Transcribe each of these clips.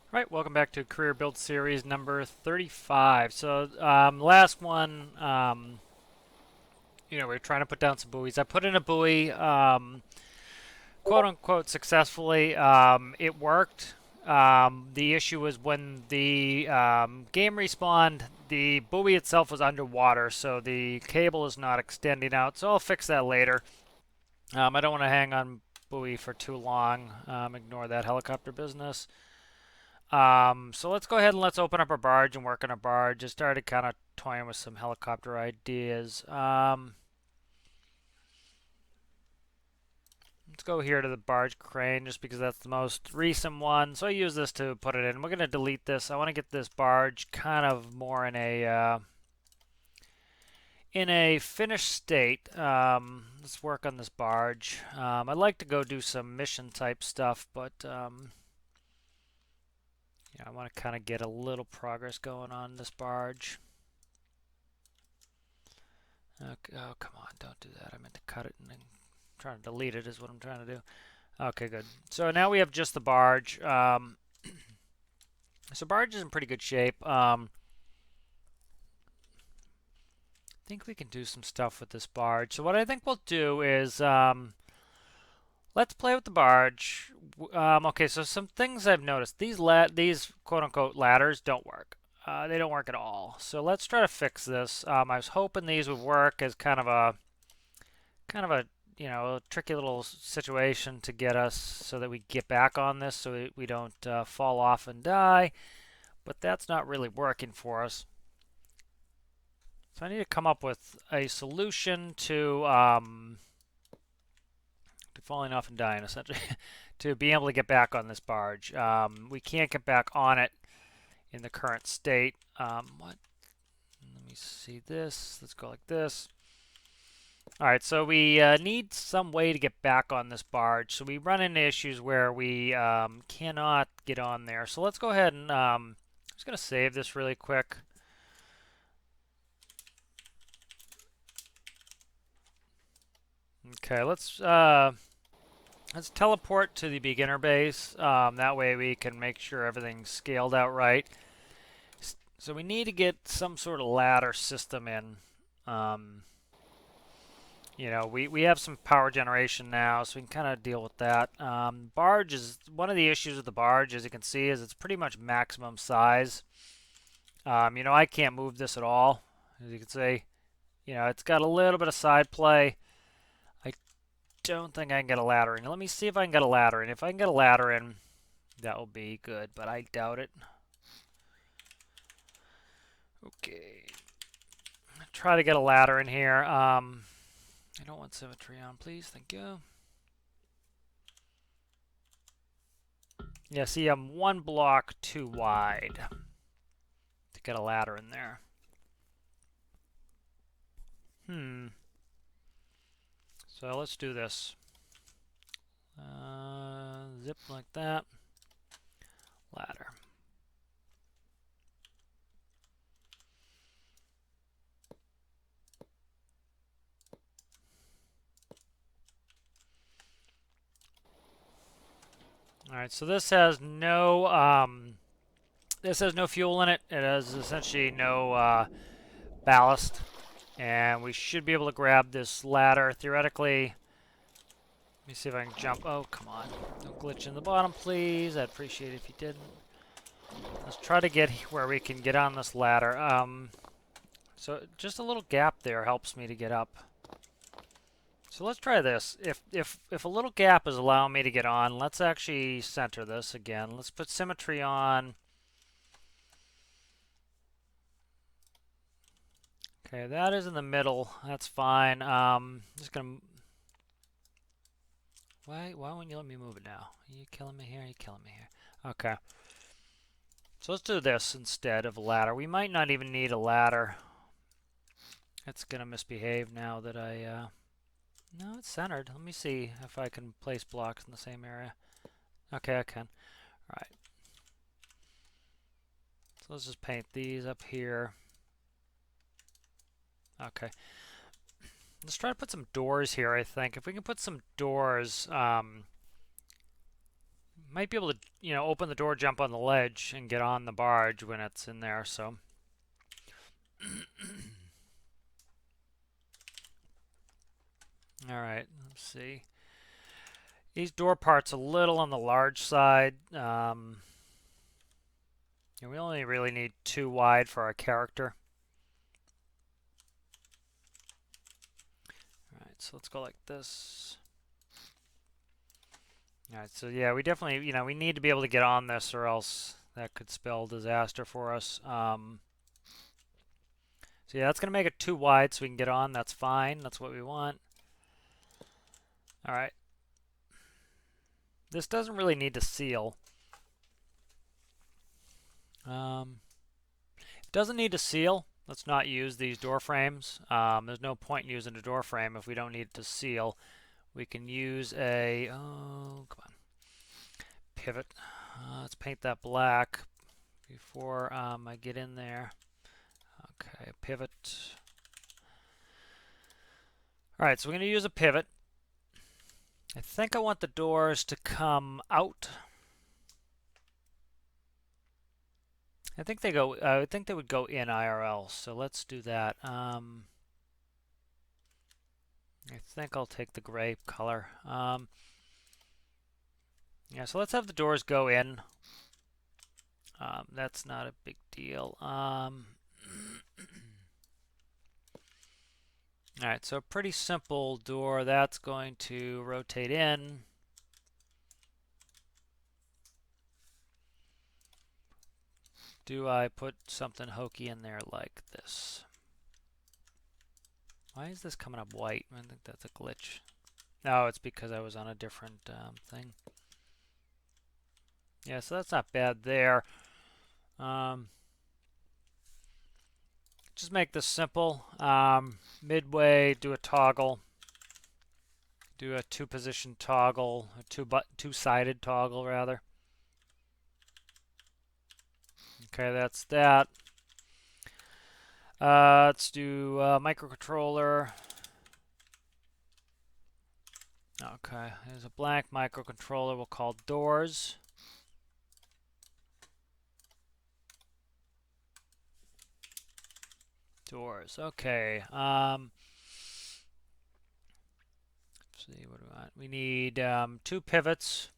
Right, welcome back to Career Build Series number 35. Last one, we're trying to put down some buoys. I put in a buoy, quote unquote, successfully. It worked. The issue was when the game respawned, the buoy itself was underwater, so the cable is not extending out. So I'll fix that later. I don't want to hang on buoy for too long. Ignore that helicopter business. So let's go ahead and let's open up our barge and work on our barge. I started kind of toying with some helicopter ideas. Let's go here to the barge crane just because that's the most recent one. So I use this to put it in. We're going to delete this. I want to get this barge kind of more in a finished state. Let's work on this barge. I'd like to go do some mission type stuff, but yeah, I want to kind of get a little progress going on this barge. Okay, oh, come on, don't do that. I meant to cut it and then trying to delete it is what I'm trying to do. Okay, good. So now we have just the barge. So barge is in pretty good shape. I think we can do some stuff with this barge. So what I think we'll do is let's play with the barge. Okay, so some things I've noticed. These quote-unquote ladders don't work. They don't work at all. So let's try to fix this. I was hoping these would work as kind of a tricky little situation to get us so that we get back on this so we don't fall off and die. But that's not really working for us. So I need to come up with a solution to falling off and dying, essentially, to be able to get back on this barge. We can't get back on it in the current state. What? Let me see this. Let's go like this. All right, so we need some way to get back on this barge. So we run into issues where we cannot get on there. So let's go ahead and I'm just going to save this really quick. Okay, let's teleport to the beginner base. That way we can make sure everything's scaled out right. So we need to get some sort of ladder system in. Um, we have some power generation now, so we can kind of deal with that. Barge is one of the issues with the barge, as you can see, is it's pretty much maximum size. I can't move this at all, as you can see. It's got a little bit of side play. I don't think I can get a ladder in. Let me see if I can get a ladder in. If I can get a ladder in, that will be good, but I doubt it. Okay. Try to get a ladder in here. I don't want symmetry on, please. Thank you. Yeah, see, I'm one block too wide to get a ladder in there. So let's do this. Zip like that. Ladder. All right, so this has no fuel in it. It has essentially no ballast, and we should be able to grab this ladder theoretically. Let me see if I can jump. Oh, come on! Don't glitch in the bottom, please. I'd appreciate it if you didn't. Let's try to get where we can get on this ladder. So just a little gap there helps me to get up. So let's try this. If a little gap is allowing me to get on, let's actually center this again. Let's put symmetry on. Okay, that is in the middle. That's fine. Just gonna. Why won't you let me move it now? Are you killing me here? Are you killing me here? Okay. So let's do this instead of a ladder. We might not even need a ladder. It's gonna misbehave now that I. No, it's centered. Let me see if I can place blocks in the same area. Okay, I can. All right. So let's just paint these up here. Okay. Let's try to put some doors here, I think. If we can put some doors, might Might be able to, you know, open the door, jump on the ledge, and get on the barge when it's in there, so. Alright, let's see. These door parts a little on the large side. And we only really need 2 wide for our character. Alright, so let's go like this. Alright, so yeah, we definitely, you know, we need to be able to get on this or else that could spell disaster for us. So yeah, that's going to make it 2 wide so we can get on. That's fine. That's what we want. Alright. This doesn't really need to seal. It doesn't need to seal. Let's not use these door frames. There's no point in using a door frame if we don't need it to seal. We can use a, oh, come on, pivot. Let's paint that black before I get in there. Okay, pivot. Alright, so we're going to use a pivot. I think I want the doors to come out. I think they go. I think they would go in IRL. So let's do that. I think I'll take the gray color. Yeah. So let's have the doors go in. That's not a big deal. All right. So pretty simple door. That's going to rotate in. Do I put something hokey in there like this? Why is this coming up white? I think that's a glitch. No, it's because I was on a different thing. Yeah, so that's not bad there. Just make this simple. Midway, do a toggle. Do a 2-position toggle, a two-sided toggle rather. Okay, that's that. Let's do microcontroller. Okay, there's a blank microcontroller we'll call doors. Doors. Okay. Let's see, what do we want? We need 2 pivots,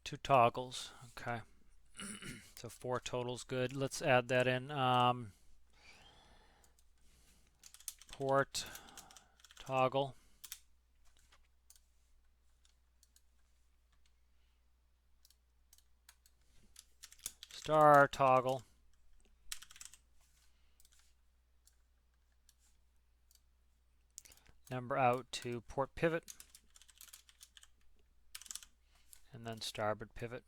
2 toggles. Okay. So 4 total's good. Let's add that in. Port toggle. Star toggle. Number out to port pivot. And then starboard pivot.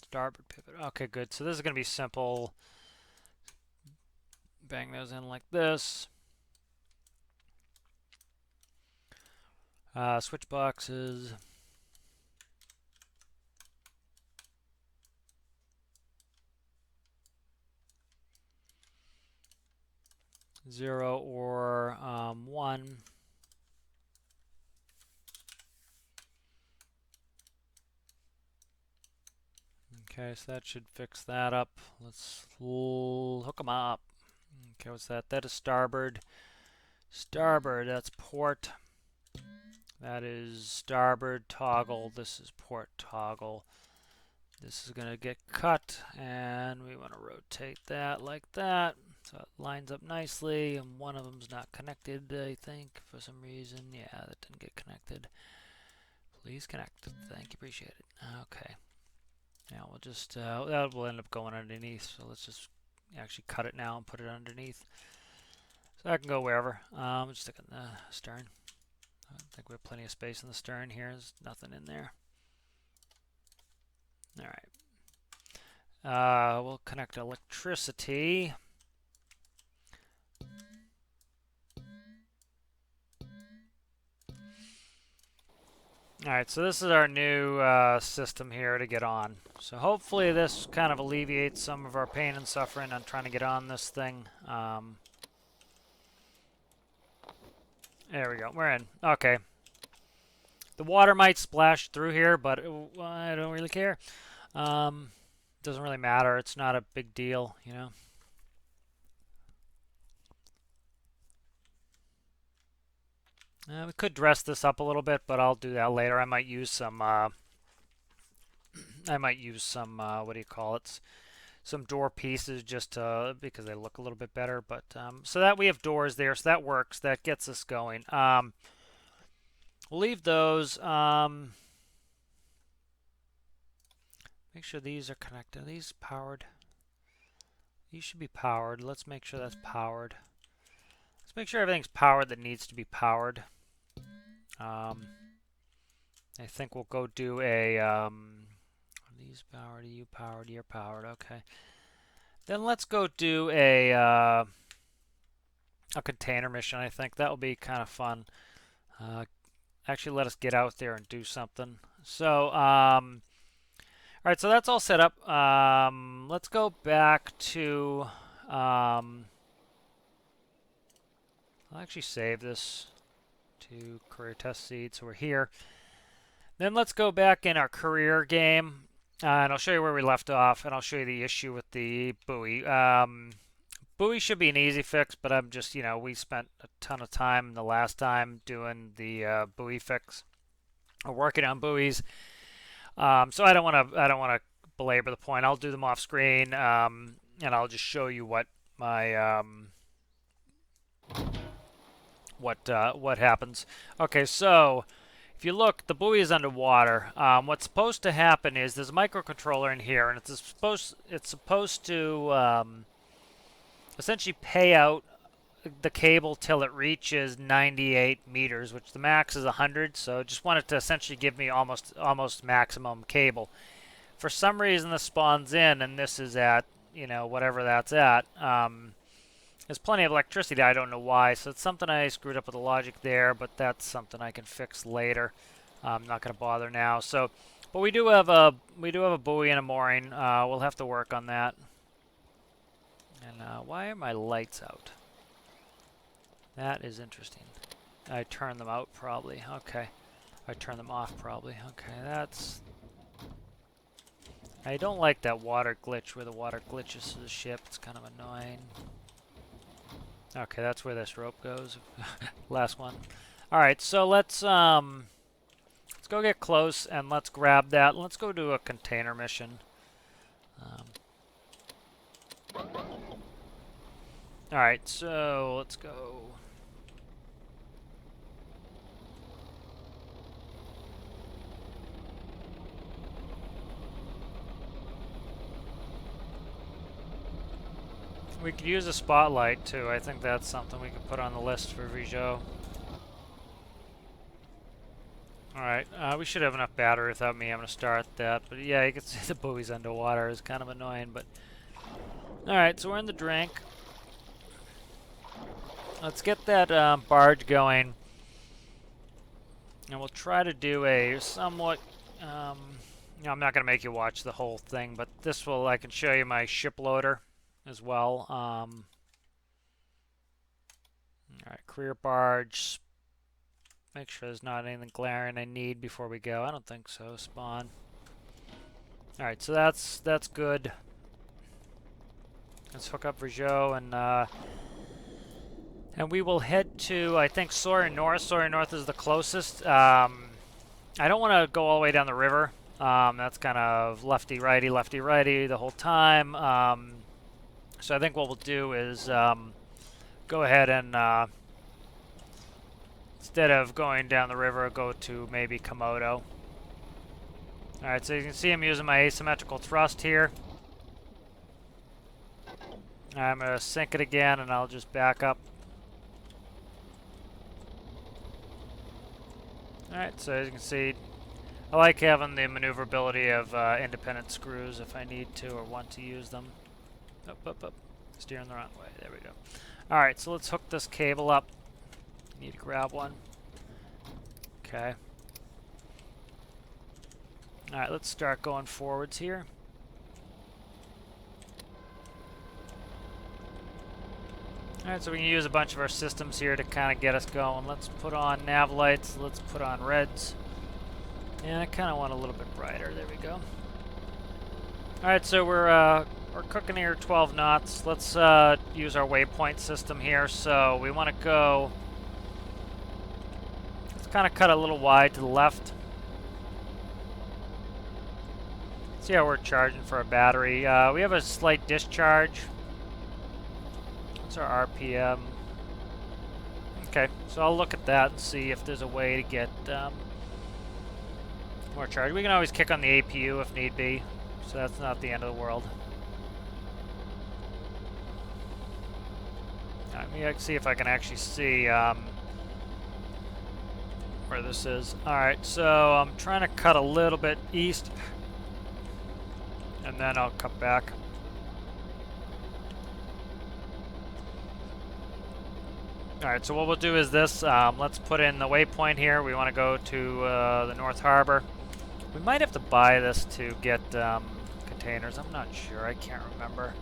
Starboard pivot. Okay, good. So this is going to be simple. Bang those in like this. Switch boxes. Zero or 1. Okay, so that should fix that up. Let's hook them up. Okay, what's that? That is starboard. Starboard, that's port. That is starboard toggle. This is port toggle. This is going to get cut, and we want to rotate that like that. So it lines up nicely, and one of them's not connected, I think, for some reason. Yeah, that didn't get connected. Please connect. Thank you, appreciate it. Okay. Now we'll just, that will end up going underneath, so let's just actually cut it now and put it underneath. So that can go wherever. Just stick it in the stern. I think we have plenty of space in the stern here. There's nothing in there. Alright. We'll connect electricity. Alright, so this is our new system here to get on. So hopefully this kind of alleviates some of our pain and suffering on trying to get on this thing. There we go. We're in. Okay. The water might splash through here, but I don't really care. Doesn't really matter. It's not a big deal, you know. We could dress this up a little bit, but I'll do that later. I might use some. What do you call it? Some door pieces just to, because they look a little bit better. But so that we have doors there, so that works. That gets us going. We'll leave those. Make sure these are connected. Are these powered? These should be powered. Let's make sure that's powered. Let's make sure everything's powered that needs to be powered. I think we'll go do a. Are these powered? Are you powered? You're powered. Okay. Then let's go do a container mission. I think that will be kind of fun. Actually, let us get out there and do something. So, all right. So that's all set up. Let's go back to. I'll actually save this to career test seed. So we're here. Then let's go back in our career game. And I'll show you where we left off, and I'll show you the issue with the buoy. Buoy should be an easy fix, but I'm just, we spent a ton of time the last time doing the buoy fix, or working on buoys. So I don't want to belabor the point. I'll do them off screen, and I'll just show you what my what happens. Okay, so. If you look, the buoy is underwater. What's supposed to happen is there's a microcontroller in here, and it's supposed to essentially pay out the cable till it reaches 98 meters, which the max is 100. So just wanted to essentially give me almost maximum cable. For some reason, this spawns in, and this is at whatever that's at. There's plenty of electricity. I don't know why. So it's something I screwed up with the logic there, but that's something I can fix later. I'm not going to bother now. So, but we do have a buoy and a mooring. We'll have to work on that. And why are my lights out? That is interesting. I turned them out probably. Okay. I turned them off probably. Okay, that's. I don't like that water glitch where the water glitches to the ship. It's kind of annoying. Okay, that's where this rope goes. Last one. All right, so let's go get close and let's grab that. Let's go do a container mission. All right, so let's go. We could use a spotlight too. I think that's something we could put on the list for Vijot. Alright, we should have enough battery without me having to start that. But yeah, you can see the buoy's underwater. It's kind of annoying, but... Alright, so we're in the drink. Let's get that barge going. And we'll try to do a somewhat... I'm not going to make you watch the whole thing, but this will... I can show you my ship loader as well. Alright, career barge. Make sure there's not anything glaring I need before we go. I don't think so. Spawn. Alright, so that's good. Let's hook up Vijot and we will head to, I think, Sawyer North. Sawyer North is the closest. I don't want to go all the way down the river. That's kind of lefty-righty the whole time. So I think what we'll do is go ahead and, instead of going down the river, go to maybe Komodo. Alright, so you can see I'm using my asymmetrical thrust here. I'm going to sink it again, and I'll just back up. Alright, so as you can see, I like having the maneuverability of independent screws if I need to or want to use them. Up. Steering the wrong way. There we go. Alright, so let's hook this cable up. Need to grab one. Okay. Alright, let's start going forwards here. Alright, so we can use a bunch of our systems here to kind of get us going. Let's put on nav lights. Let's put on reds. And I kind of want a little bit brighter. There we go. Alright, so we're cooking here 12 knots. Let's use our waypoint system here. So we want to go... Let's kind of cut a little wide to the left. See how we're charging for a battery. We have a slight discharge. What's our RPM? Okay, so I'll look at that and see if there's a way to get more charge. We can always kick on the APU if need be, so that's not the end of the world. Let me see if I can actually see where this is. Alright, so I'm trying to cut a little bit east, and then I'll cut back. Alright, so what we'll do is this. Let's put in the waypoint here. We want to go to the North Harbor. We might have to buy this to get containers. I'm not sure. I can't remember.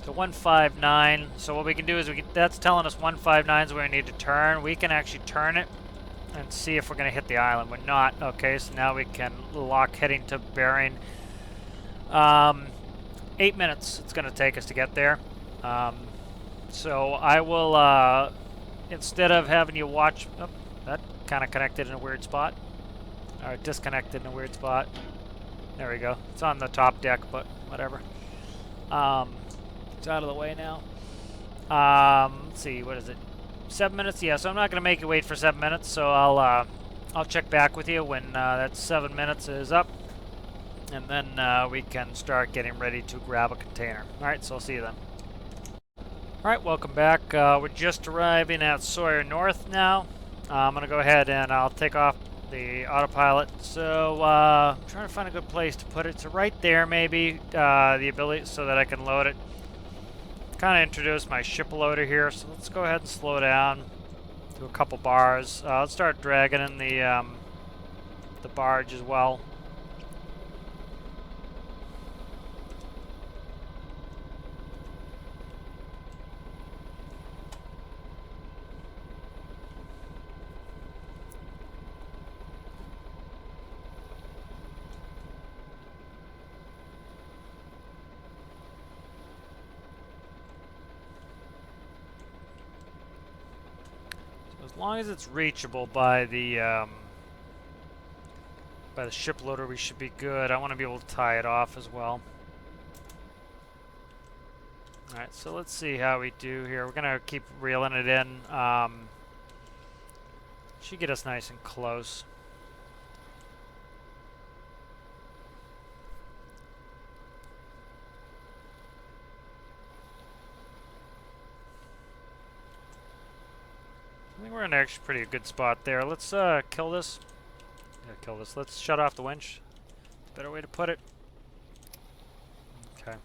So 159. So what we can do is that's telling us 159 is where we need to turn. We can actually turn it and see if we're going to hit the island. We're not. Okay, so now we can lock heading to bearing. 8 minutes it's going to take us to get there. So I will, instead of having you watch, oh, that kind of connected in a weird spot, or disconnected in a weird spot. There we go. It's on the top deck, but whatever. It's out of the way now. Let's see, what is it? 7 minutes? Yeah, so I'm not going to make you wait for 7 minutes, so I'll check back with you when that 7 minutes is up, and then we can start getting ready to grab a container. All right, so I'll see you then. Alright, welcome back. We're just arriving at Sawyer North now. I'm going to go ahead and I'll take off the autopilot. So, I'm trying to find a good place to put it. So right there, maybe, the ability so that I can load it. Kind of introduce my ship loader here, so let's go ahead and slow down to a couple bars. Let's start dragging in the barge as well. As long as it's reachable by the ship loader, we should be good. I want to be able to tie it off as well. Alright, so let's see how we do here. We're going to keep reeling it in. Should get us nice and close. I think we're in actually pretty good spot there. Let's kill this. Yeah, kill this. Let's shut off the winch. Better way to put it. Okay.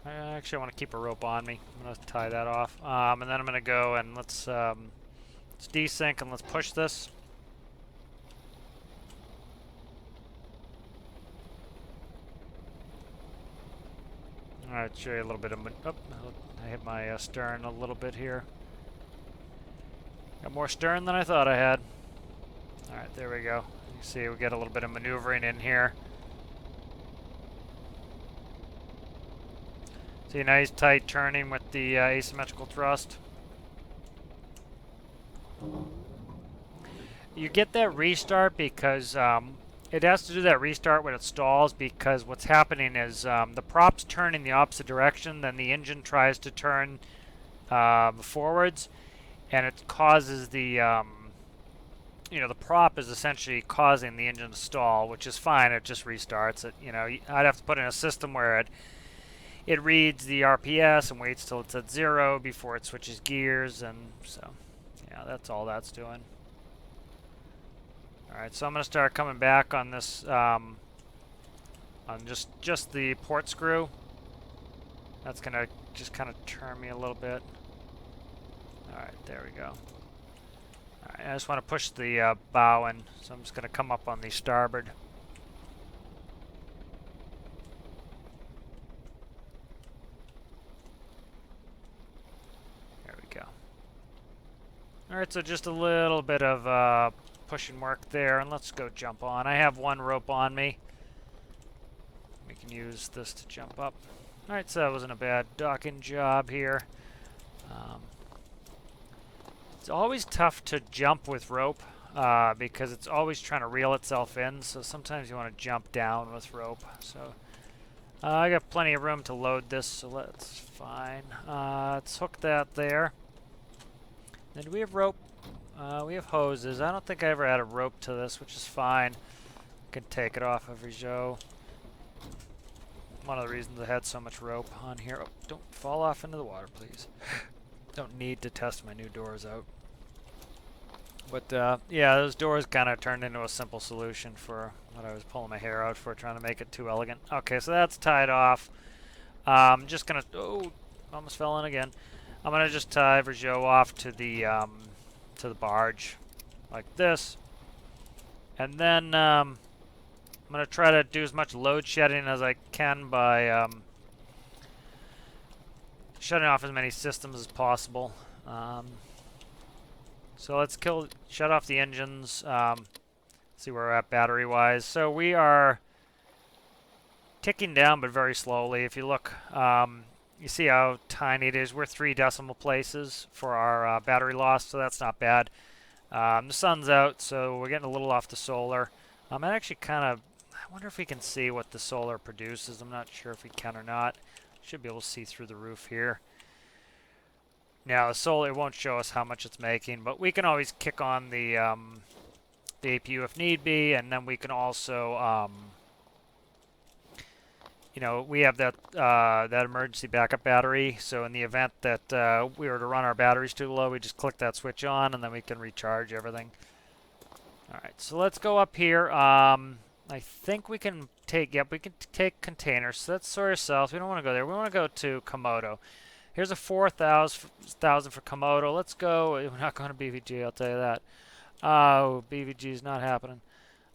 Actually, I want to keep a rope on me. I'm going to tie that off. And then I'm going to go and let's desync and let's push this. Alright, show you a little bit of... Oh, I hit my stern a little bit here. Got more stern than I thought I had. Alright, there we go. You see we get a little bit of maneuvering in here. See, nice tight turning with the asymmetrical thrust. You get that restart because it has to do that restart when it stalls, because what's happening is the prop's turning the opposite direction, then the engine tries to turn forwards, and it causes the the prop is essentially causing the engine to stall, which is fine. It just restarts it. I'd have to put in a system where it reads the RPS and waits till it's at 0 before it switches gears, and so yeah, that's all that's doing. Alright, so I'm going to start coming back on this, on just the port screw. That's going to just kind of turn me a little bit. Alright, there we go. Alright, I just want to push the bow in, so I'm just going to come up on the starboard. Alright, so just a little bit of pushing work there, and let's go jump on. I have one rope on me. We can use this to jump up. Alright, so that wasn't a bad docking job here. It's always tough to jump with rope because it's always trying to reel itself in, so sometimes you want to jump down with rope. So I got plenty of room to load this, so that's fine. Let's hook that there. Then do we have rope? We have hoses. I don't think I ever added rope to this, which is fine. I can take it off every show. One of the reasons I had so much rope on here. Oh, don't fall off into the water, please. Don't need to test my new doors out. But yeah, those doors kind of turned into a simple solution for what I was pulling my hair out for, trying to make it too elegant. Okay, so that's tied off. I'm just gonna, oh, almost fell in again. I'm gonna just tie Virgil off to the barge, like this, and then I'm gonna try to do as much load shedding as I can by shutting off as many systems as possible. So let's shut off the engines. See where we're at battery-wise. So we are ticking down, but very slowly. If you look, you see how tiny it is. We're 3 decimal places for our battery loss, so that's not bad. The sun's out, so we're getting a little off the solar. I'm actually I wonder if we can see what the solar produces. I'm not sure if we can or not. Should be able to see through the roof here. Now, the solar, it won't show us how much it's making, but we can always kick on the APU if need be, and then we can also, you know, we have that that emergency backup battery, so in the event that we were to run our batteries too low, we just click that switch on, and then we can recharge everything. Alright, so let's go up here. I think we can take, yep, we can take containers, so that's Sawyer South. We don't want to go there. We want to go to Komodo. Here's a 4,000 for Komodo. Let's go. We're not going to BVG, I'll tell you that. Oh, BVG is not happening.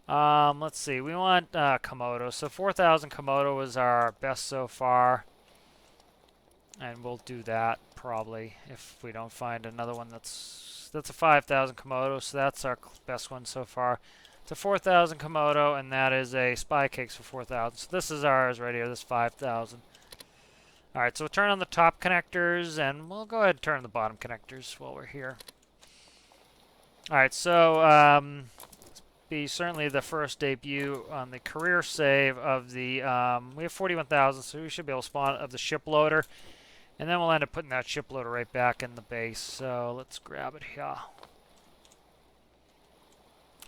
Let's see. We want Komodo. So 4,000 Komodo was our best so far. And we'll do that probably if we don't find another one that's a 5,000 Komodo. So that's our best one so far. It's a 4,000 Komodo, and that is a Spy Cakes for 4,000. So this is ours right here, this 5,000. Alright, so we'll turn on the top connectors, and we'll go ahead and turn on the bottom connectors while we're here. Alright, so be certainly the first debut on the career save of the, we have 41,000, so we should be able to spawn of the ship loader. And then we'll end up putting that ship loader right back in the base. So let's grab it here.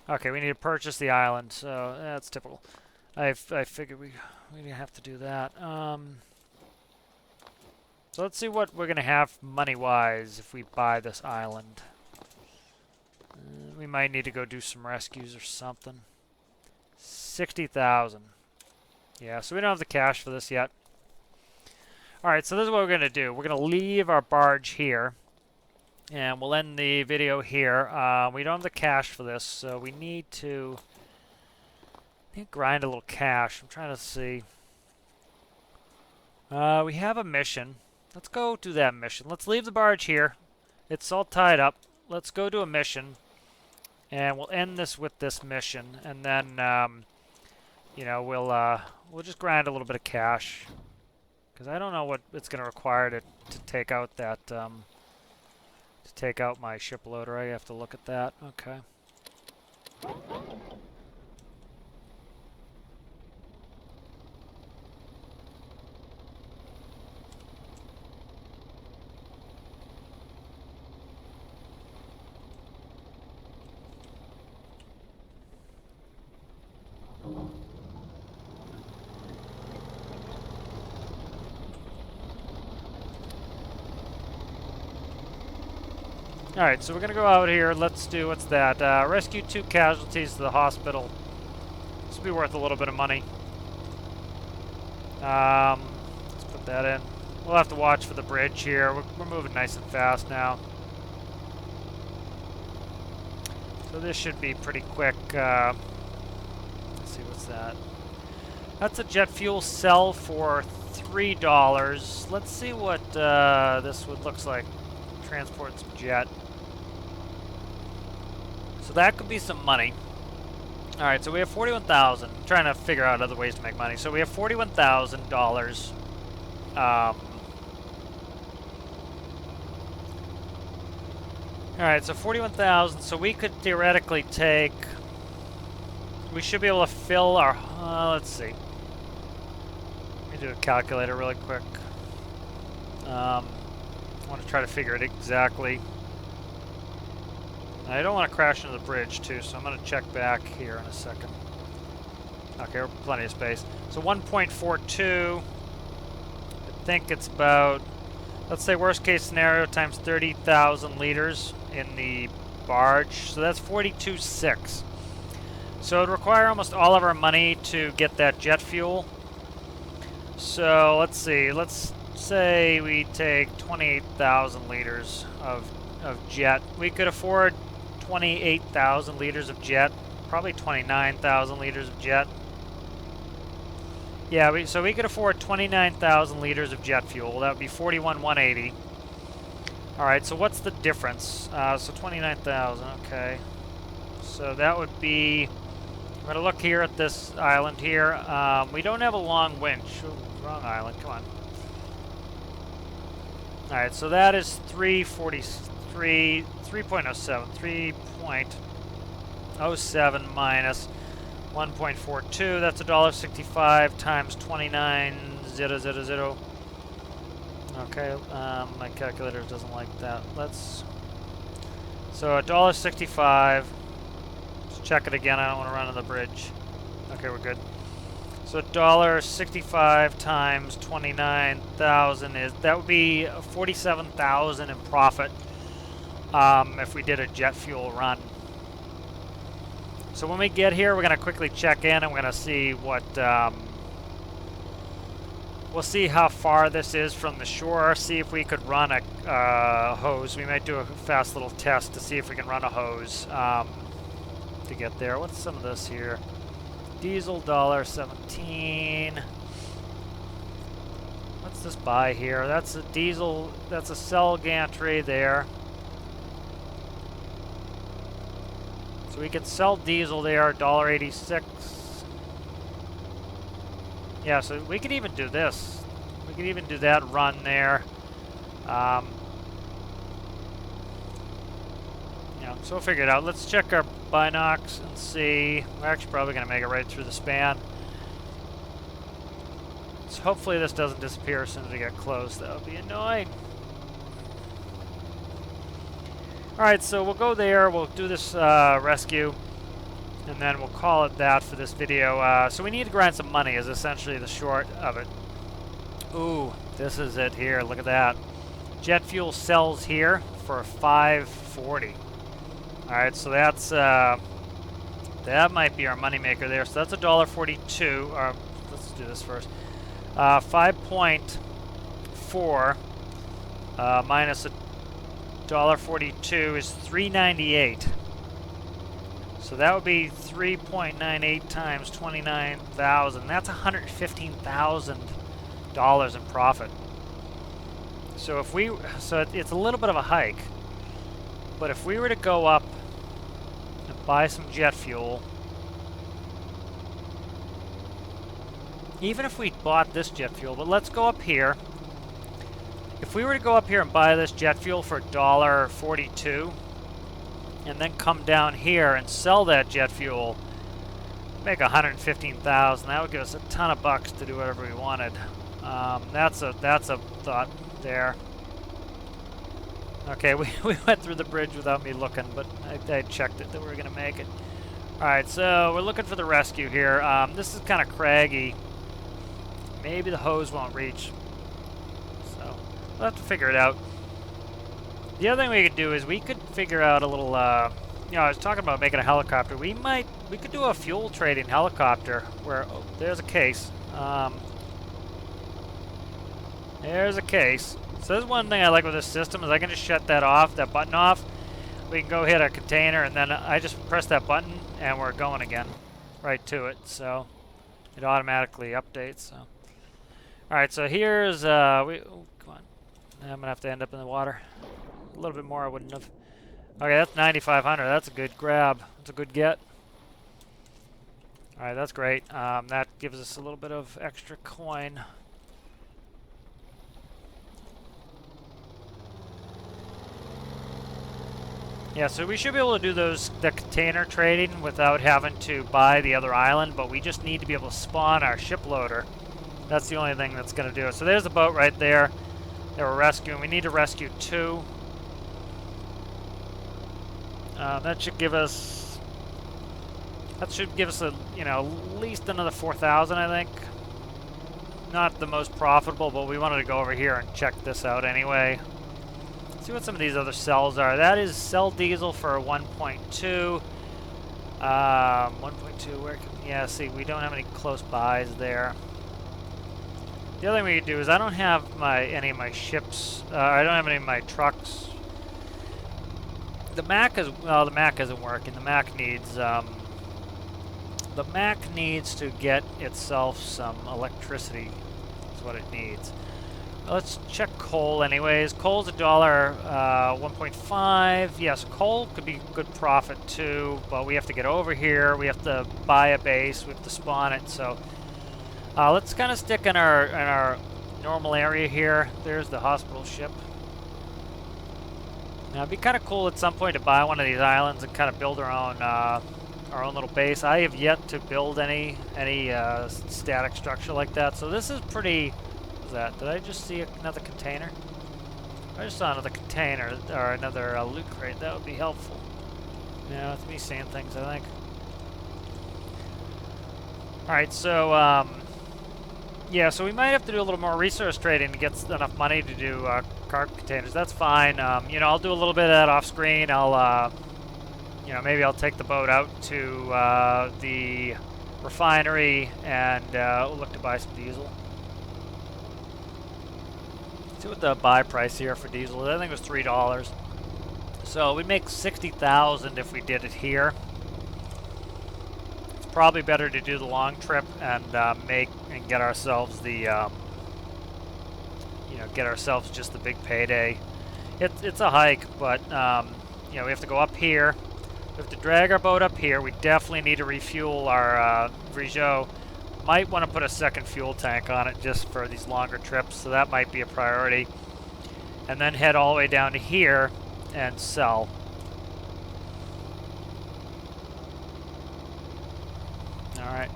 Okay, we need to purchase the island, so that's typical. I figured we didn't have to do that. So let's see what we're going to have money-wise if we buy this island. We might need to go do some rescues or something. 60,000. Yeah, so we don't have the cash for this yet. Alright, so this is what we're going to do. We're going to leave our barge here. And we'll end the video here. We don't have the cash for this, so we need to grind a little cash. I'm trying to see. We have a mission. Let's go do that mission. Let's leave the barge here. It's all tied up. Let's go do a mission. And we'll end this with this mission. And then, you know, we'll just grind a little bit of cash. Because I don't know what it's going to require to take out that, to take out my ship loader. I have to look at that. Okay. Alright, so we're going to go out here. Let's do, what's that? Rescue 2 casualties to the hospital. This will be worth a little bit of money. Let's put that in. We'll have to watch for the bridge here. We're moving nice and fast now. So this should be pretty quick. Let's see, what's that? That's a jet fuel cell for $3. Let's see what this looks like. Transport some jet. So that could be some money. All right, so we have 41,000. I'm trying to figure out other ways to make money. So we have $41,000. All right, so 41,000. So we could theoretically take. We should be able to fill our. Let's see. Let me do a calculator really quick. I want to try to figure it exactly. I don't want to crash into the bridge too, so I'm going to check back here in a second. Okay, we're plenty of space. So 1.42. I think it's about, let's say worst case scenario times 30,000 liters in the barge. So that's 42.6. So it would require almost all of our money to get that jet fuel. So let's see. Let's say we take 28,000 liters of jet. We could afford 28,000 liters of jet, probably 29,000 liters of jet. Yeah, so we could afford 29,000 liters of jet fuel. That would be 41,180. All right, so what's the difference? So 29,000, okay. So that would be, I'm going to look here at this island here. We don't have a long winch. Ooh, wrong island, come on. All right, so that is 3.07, 3.07 minus 1.42. That's $1.65 times 29,000. Okay, my calculator doesn't like that. So $1.65. Let's check it again. I don't want to run on the bridge. Okay, we're good. So $1.65 times 29,000 that would be 47,000 in profit if we did a jet fuel run. So when we get here, we're going to quickly check in and we're going to see what we'll see how far this is from the shore. See if we could run a hose. We might do a fast little test to see if we can run a hose to get there. What's some of this here? Diesel $1.17. What's this buy here? That's a diesel. That's a cell gantry there. So we can sell diesel there, $1.86. Yeah, so we could even do this. We could even do that run there. Yeah, so we'll figure it out. Let's check our binocs and see. We're actually probably going to make it right through the span. So hopefully this doesn't disappear as soon as we get close. That would be annoying. Alright, so we'll go there. We'll do this rescue. And then we'll call it that for this video. So we need to grind some money is essentially the short of it. Ooh, this is it here. Look at that. Jet fuel sells here for $5.40. Alright, so that's that might be our moneymaker there. So that's $1.42. Let's do this first. 5.4 minus $1.42 is $3.98. So that would be 3.98 times 29,000. That's $115,000 in profit. So if we, it's a little bit of a hike, but if we were to go up and buy some jet fuel, even if we bought this jet fuel, but let's go up here. If we were to go up here and buy this jet fuel for $1.42, and then come down here and sell that jet fuel, make $115,000. That would give us a ton of bucks to do whatever we wanted. That's a thought there. Okay, we went through the bridge without me looking, but I checked it that we were going to make it. All right, so we're looking for the rescue here. This is kind of craggy. Maybe the hose won't reach. So we'll have to figure it out. The other thing we could do is we could figure out a little, I was talking about making a helicopter. We could do a fuel trading helicopter where, oh, there's a case. There's a case. So this is one thing I like with this system is I can just shut that off, that button off. We can go hit a container and then I just press that button and we're going again right to it. So it automatically updates. So. All right, so here's, oh, come on. I'm gonna have to end up in the water. A little bit more I wouldn't have. Okay, that's 9,500. That's a good grab. That's a good get. All right, that's great. That gives us a little bit of extra coin. Yeah, so we should be able to do the container trading without having to buy the other island, but we just need to be able to spawn our ship loader. That's the only thing that's going to do it. So there's the boat right there that we're rescuing. We need to rescue 2. That should give us a, at least another 4,000, I think. Not the most profitable, but we wanted to go over here and check this out anyway. See what some of these other cells are. That is cell diesel for 1.2. 1.2, where can, yeah, see, we don't have any close buys there. The other thing we could do is I don't have any of my ships, I don't have any of my trucks. The Mac isn't working. The Mac needs to get itself some electricity. That's what it needs. Let's check coal anyways. Coal's $1.5. Yes, coal could be good profit too, but we have to get over here. We have to buy a base. We have to spawn it. So let's kind of stick in our normal area here. There's the hospital ship. Now it'd be kind of cool at some point to buy one of these islands and kind of build our own little base. I have yet to build any static structure like that. So this is pretty. That? Did I just see another container? I just saw another container or another loot crate. That would be helpful. Yeah, that's me seeing things, I think. Alright, so yeah, so we might have to do a little more resource trading to get enough money to do cargo containers. That's fine. I'll do a little bit of that off screen. I'll maybe I'll take the boat out to the refinery and we'll look to buy some diesel. See what the buy price here for diesel. I think it was $3. So we'd make 60,000 if we did it here. It's probably better to do the long trip and get ourselves the get ourselves just the big payday. It's a hike, but we have to go up here. We have to drag our boat up here. We definitely need to refuel our Vrigeau. Might want to put a second fuel tank on it just for these longer trips, so that might be a priority. And then head all the way down to here and sell. Alright.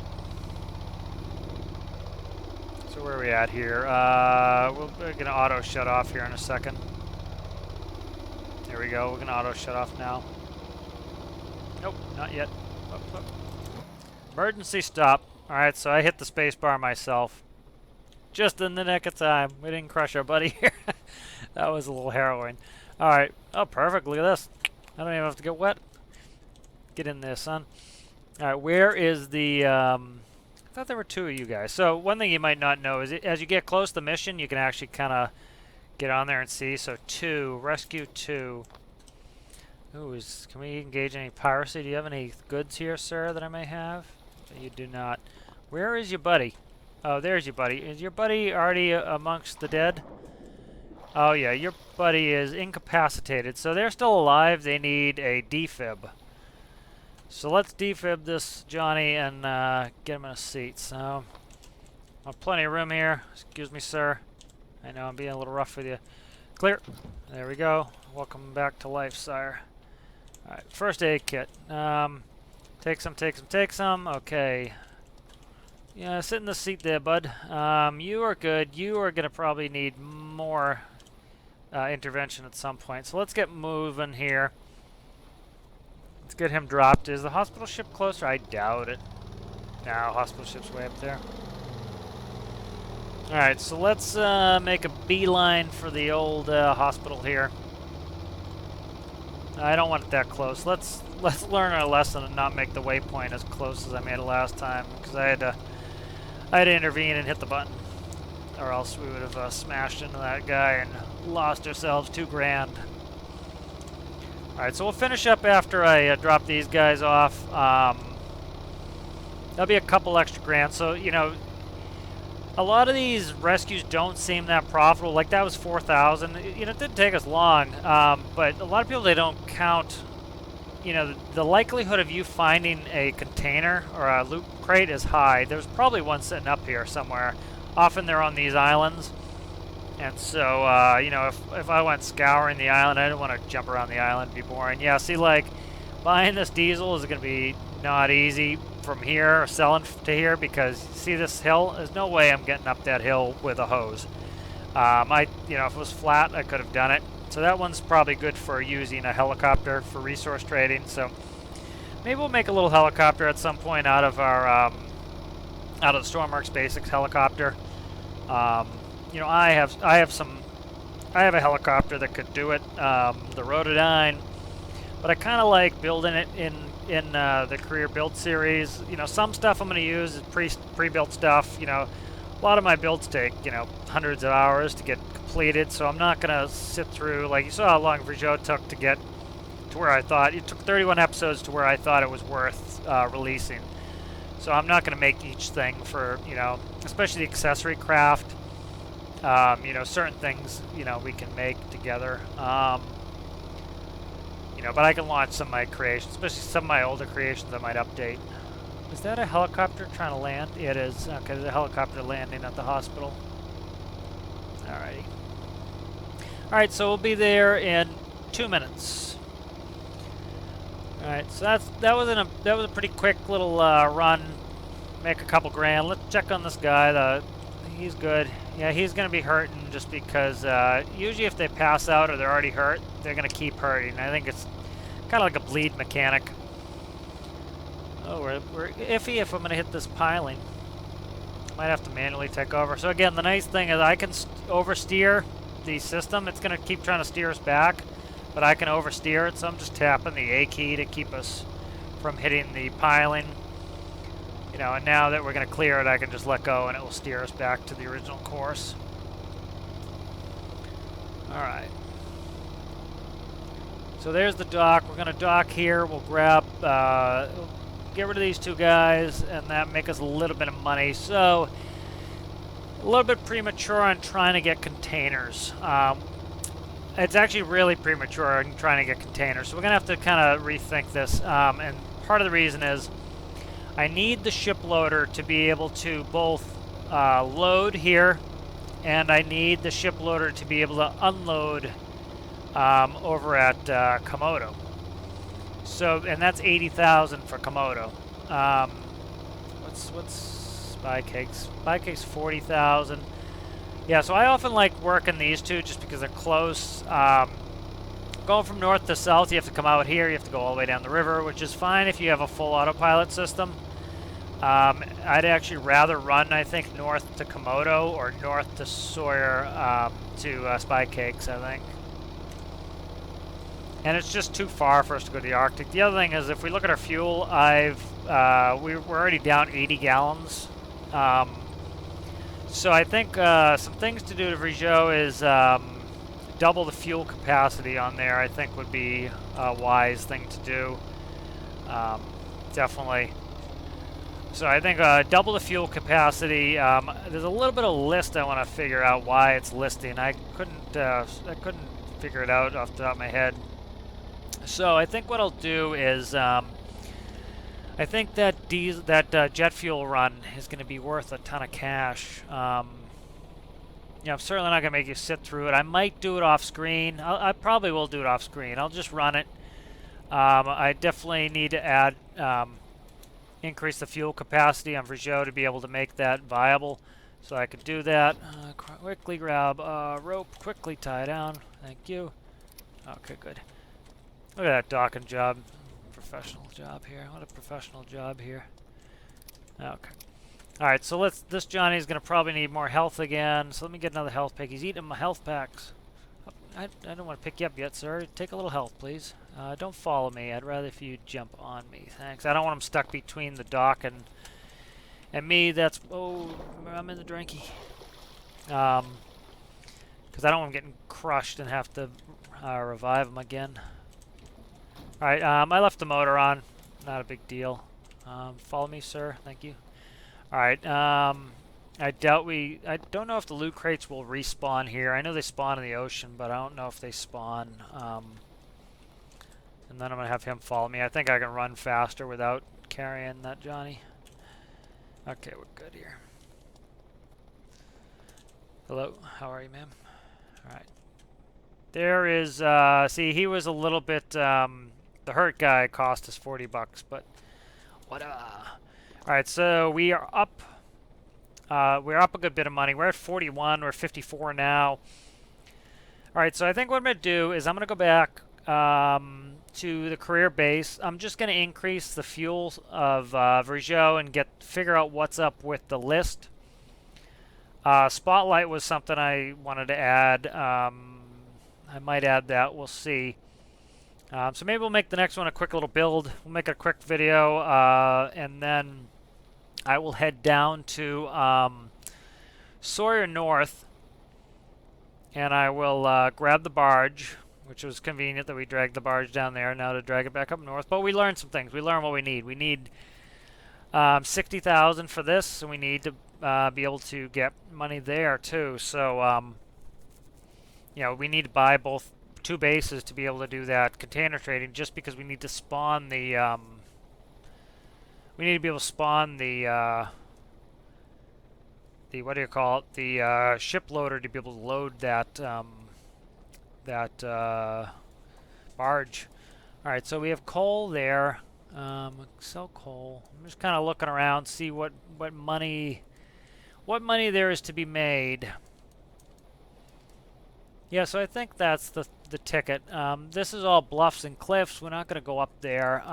So where are we at here? We're going to auto shut off here in a second. There we go. We're going to auto shut off now. Nope, not yet. Oh. Emergency stop. Alright, so I hit the space bar myself. Just in the nick of time. We didn't crush our buddy here. That was a little harrowing. Alright. Oh, perfect. Look at this. I don't even have to get wet. Get in there, son. Alright, where is the... I thought there were 2 of you guys. So, one thing you might not know is as you get close to the mission, you can actually kind of get on there and see. So, 2. Rescue 2. Ooh, can we engage any piracy? Do you have any goods here, sir, that I may have? You do not. Where is your buddy? Oh, there's your buddy. Is your buddy already amongst the dead? Oh, yeah, your buddy is incapacitated. So they're still alive. They need a defib. So let's defib this Johnny and get him in a seat. So, plenty of room here. Excuse me, sir. I know I'm being a little rough with you. Clear. There we go. Welcome back to life, sire. Alright, first aid kit. Take some. Okay. Yeah, sit in the seat there, bud. You are good. You are going to probably need more intervention at some point. So let's get moving here. Let's get him dropped. Is the hospital ship closer? I doubt it. No, hospital ship's way up there. Alright, so let's make a beeline for the old hospital here. I don't want it that close. Let's learn our lesson and not make the waypoint as close as I made it last time, because I had to intervene and hit the button, or else we would have smashed into that guy and lost ourselves $2,000. All right, so we'll finish up after I drop these guys off. That'll be a couple extra grand. So a lot of these rescues don't seem that profitable. Like that was 4,000. You know, it didn't take us long, but a lot of people, they don't count. You know, the likelihood of you finding a container or a loot crate is high. There's probably one sitting up here somewhere. Often they're on these islands. And so, you know, if I went scouring the island, I didn't want to jump around the island, it'd be boring. Yeah, see, like, buying this diesel is going to be not easy from here, or selling to here, because, see this hill? There's no way I'm getting up that hill with a hose. You know, if it was flat, I could have done it. So that one's probably good for using a helicopter for resource trading. So maybe we'll make a little helicopter at some point out of our, out of the Stormworks Basics helicopter. You know, I have a helicopter that could do it, the Rotodyne, but I kind of like building it in the career build series. You know, some stuff I'm going to use is pre-built stuff. You know, a lot of my builds take, you know, hundreds of hours to get completed, so I'm not going to sit through, like you saw how long Vergeot took to get to where I thought. It took 31 episodes to where I thought it was worth releasing. So I'm not going to make each thing for, you know, especially the accessory craft. You know, certain things, you know, we can make together. You know, but I can launch some of my creations, especially some of my older creations I might update. Is that a helicopter trying to land? Yeah, it is. Okay, there's a helicopter landing at the hospital. Alrighty. Alright, so we'll be there in 2 minutes. Alright, so that was a pretty quick little run. Make a couple grand. Let's check on this guy. He's good. Yeah, he's going to be hurting just because usually if they pass out or they're already hurt, they're going to keep hurting. I think it's kind of like a bleed mechanic. Oh, we're iffy if I'm going to hit this piling. Might have to manually take over. So again, the nice thing is I can oversteer the system. It's going to keep trying to steer us back, but I can oversteer it, so I'm just tapping the A key to keep us from hitting the piling. You know, and now that we're going to clear it, I can just let go and it will steer us back to the original course. Alright. So there's the dock. We're going to dock here. We'll grab, get rid of these two guys, and that make us a little bit of money. So, a little bit premature on trying to get containers. It's actually really premature on trying to get containers. So we're going to have to kind of rethink this. And part of the reason is I need the ship loader to be able to both load here, and I need the ship loader to be able to unload over at Komodo. So, and that's 80,000 for Komodo. What's Spy Cakes? Spy Cakes 40,000. Yeah, so I often like working these two just because they're close. Going from north to south, you have to come out here. You have to go all the way down the river, which is fine if you have a full autopilot system. I'd actually rather run, I think, north to Komodo or north to Sawyer to Spy Cakes, I think. And it's just too far for us to go to the Arctic. The other thing is, if we look at our fuel, we're already down 80 gallons. So I think some things to do to Vergeot is double the fuel capacity on there. I think would be a wise thing to do. Definitely. So I think double the fuel capacity. There's a little bit of list I want to figure out why it's listing. I couldn't figure it out off the top of my head. So I think what I'll do is I think that jet fuel run is going to be worth a ton of cash. Yeah, I'm certainly not going to make you sit through it. I might do it off screen. I probably will do it off screen. I'll just run it. I definitely need to add increase the fuel capacity on Vergeot to be able to make that viable. So I can do that. Quickly grab rope, quickly tie down. Thank you. Okay, good. Look at that docking job. Professional job here. What a professional job here. Okay. Alright, so this Johnny's going to probably need more health again. So let me get another health pick. He's eating my health packs. I don't want to pick you up yet, sir. Take a little health, please. Don't follow me. I'd rather if you jump on me. Thanks. I don't want him stuck between the dock and me. That's... Oh, I'm in the drinky. Because I don't want him getting crushed and have to revive him again. Alright, I left the motor on. Not a big deal. Follow me, sir. Thank you. Alright, I don't know if the loot crates will respawn here. I know they spawn in the ocean, but I don't know if they spawn. And then I'm gonna have him follow me. I think I can run faster without carrying that Johnny. Okay, we're good here. Hello, how are you, ma'am? All right. There is, see, he was a little bit, the hurt guy cost us 40 bucks, but whatever. All right, so we are up. We're up a good bit of money. We're at 41. We're 54 now. All right, so I think what I'm going to do is I'm going to go back to the career base. I'm just going to increase the fuel of Vergeot and figure out what's up with the list. Spotlight was something I wanted to add. I might add that. We'll see. So maybe we'll make the next one a quick little build. We'll make a quick video, and then I will head down to Sawyer North, and I will grab the barge, which was convenient that we dragged the barge down there now to drag it back up north. But we learned some things. We learned what we need. We need 60,000 for this, and we need to be able to get money there too. So, you know, we need to buy both two bases to be able to do that container trading, just because we need to spawn the we need to be able to spawn the what do you call it, the ship loader to be able to load that barge. All right, so we have coal there. Sell coal. I'm just kind of looking around, see what money there is to be made. Yeah, so I think that's the ticket. This is all bluffs and cliffs. We're not going to go up there.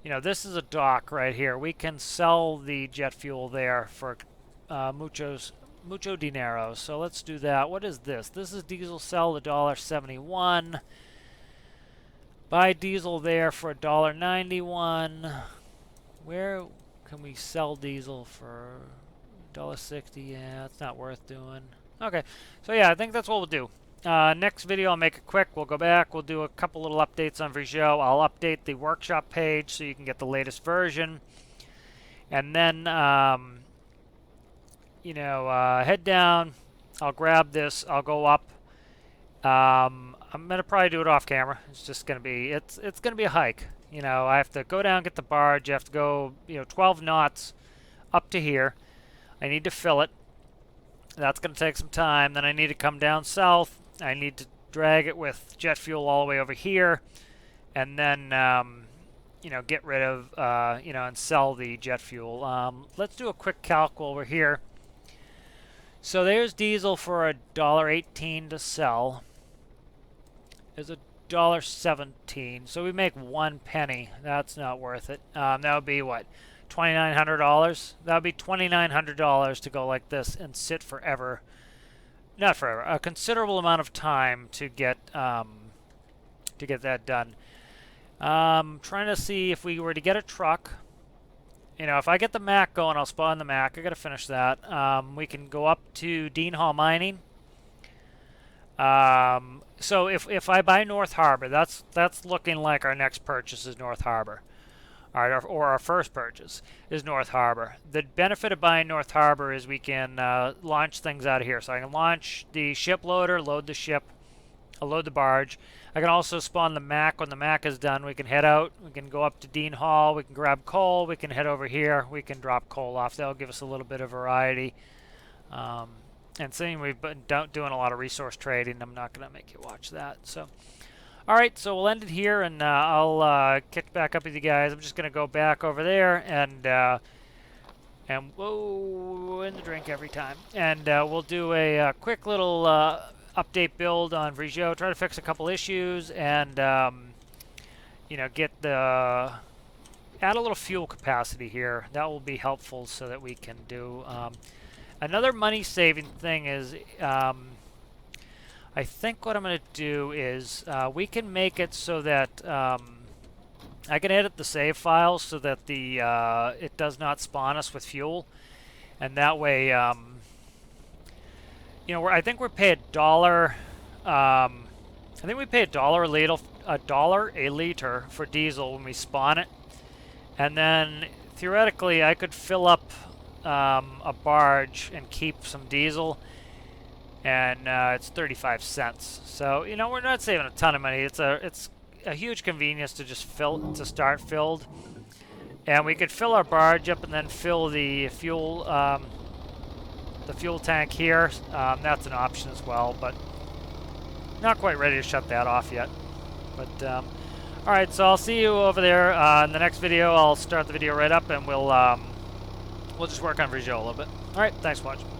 You know, this is a dock right here. We can sell the jet fuel there for mucho dinero. So let's do that. What is this? This is diesel sell $1.71. Buy diesel there for $1.91. Where can we sell diesel for $1.60? Yeah, it's not worth doing. Okay, so yeah, I think that's what we'll do. Next video, I'll make it quick. We'll go back. We'll do a couple little updates on Vergeot. I'll update the workshop page so you can get the latest version. And then, you know, head down. I'll grab this. I'll go up. I'm gonna probably do it off camera. It's just gonna be it's gonna be a hike. You know, I have to go down, get the barge. I have to go, you know, 12 knots up to here. I need to fill it. That's going to take some time. Then I need to come down south. I need to drag it with jet fuel all the way over here, and then you know, get rid of you know, and sell the jet fuel. Let's do a quick calc while we're here. So there's diesel for $1.18 to sell. There's $1.17. So we make 1 penny. That's not worth it. That would be what? $2,900. That would be $2,900 to go like this and sit forever. Not forever. A considerable amount of time to get that done. Trying to see if we were to get a truck. You know, if I get the Mac going, I'll spawn the Mac. I got to finish that. We can go up to Dean Hall Mining. So if I buy North Harbor, that's looking like our next purchase is North Harbor. Or our first purchase is North Harbor. The benefit of buying North Harbor is we can launch things out of here. So I can launch the ship loader, load the ship, load the barge. I can also spawn the Mac. When the Mac is done, we can head out. We can go up to Dean Hall. We can grab coal. We can head over here. We can drop coal off. That'll give us a little bit of variety. And seeing we've been doing a lot of resource trading, I'm not going to make you watch that. So. All right, so we'll end it here, and I'll kick back up with you guys. I'm just going to go back over there, and whoa, in the drink every time. And we'll do a quick little update build on Vergeot, try to fix a couple issues, and you know, add a little fuel capacity here. That will be helpful so that we can do another money-saving thing is. I think what I'm going to do is we can make it so that I can edit the save files so that it does not spawn us with fuel, and that way, you know, I think we're paid $1. I think we pay $1 a liter for diesel when we spawn it, and then theoretically I could fill up a barge and keep some diesel, and it's 35 cents. So you know, we're not saving a ton of money. It's a huge convenience to just start filled, and we could fill our barge up and then fill the fuel tank here. That's an option as well, but not quite ready to shut that off yet. But all right, so I'll see you over there in the next video. I'll start the video right up, and we'll just work on Visual a little bit. All right, thanks for watching.